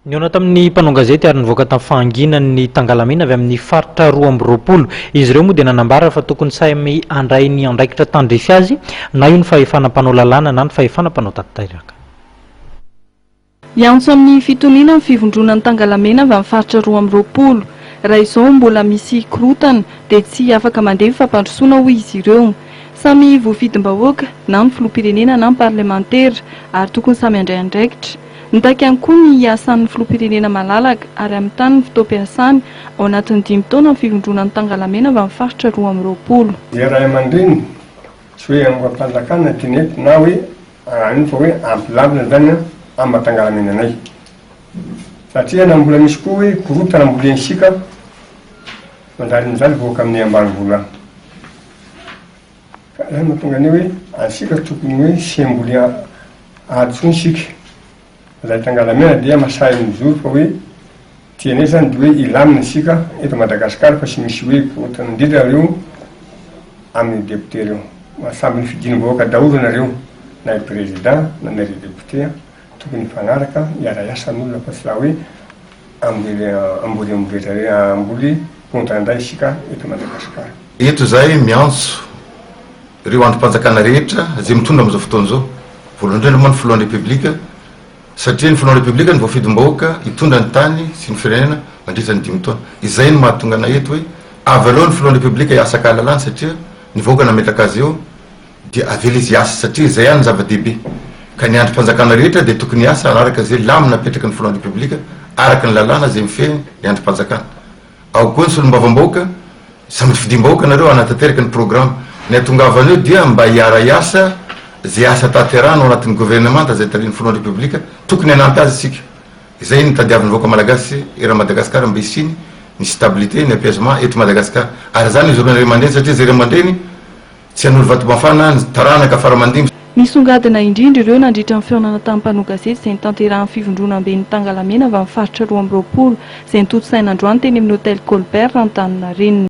Niona tamin'ny mpanao gazety ary nivoaka tamin'ny fahanginan'ny Tangalamena avy amin'ny faritra 220. Izy ireo moa dia nanambara fa tokony samy handray ny andraikitra tandrefy azy na io ny fahefana mpanao lalàna na ny fahefana mpanao tanteraka. Miantso amin'ny fitoniana ny fivondronan'ny Tangalamena avy amin'ny faritra 220. Raha izao mbola misy korotana dia tsy afaka mandeha fampandrosoana hoy izy ireo. Samy voafidim-bahoaka na ny filoham-pirenena na ny parlemantera ary tokony samy handray andraikitra. Nitaky ihany koa ny asan'ny filoham-pirenena malalaka ary amin'ny tany ny fotoam-piasany ao anatin'ny 5 taona ny fivondronan'ny Tangalamena avy amin'ny faritra 220. Dia raha aman-dreny tsy hoe amam-panjakana tinety na hoe any fa hoe ampilavina zany amin'ny Tangalamena anay. Satria na mbola misy koa hoe korotana mbola ensika mandarin'izany voaka amin'ny ambanivola. Ka zany mahatonga ny hoe ansika tokony hoe semboly aditsony sika. Zay Tangalamena dia masahy mijoro fa hoe tianay zany dia hoe ilamina sika eto Madagasikara fa tsy misy hoe korotana indrindra reo amin'ny député reo. Samby ny fidiny vahoaka daholo nareo na i président na nareo député tokony mifanaraka iara-iasan'olona fa tsy raha hoe amboly kontandray isika eto Madagasikara. Eto zay miantso ireo androm-panjakana rehetra zay mitondra amin'izao fotoana zao. Voalohany indrindra moa ny filohan'ny Republika satria ny filohan'ny Republika ny voafidim-bahoaka hitondra ny tany sy ny firenena mandritra ny 5 taona. Izay ny mahatonga na eto hoe avy aloha ny filohan'ny Republika hiasa kahalalana satria ny vahoaka nametraka azy eo dia avela izy hiasa satria izay ihany ny zava-dehibe. Ka ny androm-panjakana rehetra dia tokony hiasa araka izay lamina napetraka ny filohan'ny Republika araka ny lalàna zay mifehy ny androm-panjakana. Ao koa ny solombavam-bahoaka samy fidim-bahoaka nareo anatanteraka ny programme. Ny atongavana eo dia mba hiara-iasa zay asa tanterahana ao anatin'ny gouvernemanta zay tarihin'ny filohan'ny Republika tokony hanampy azy isika. Izay ny tadiavin'ny vahoaka malagasy era Madagasikara mba hisiny ny stabilité ny apaisement eto Madagasikara. Ary zany izy roa aman-dreny satria zay aman-dreny tsy hanolo vatom-bafana ny taranaka fara-mandimby. Nisongadina indrindra ireo nandritra ny feonana tamin'ny mpanao gazety izay nitanterahan'ny fivondronam-ben'ny Tangalamena avy amin'ny faritra 220 izay nitoto saina androany teny amin'ny hôtel Colbert Antaninarenina.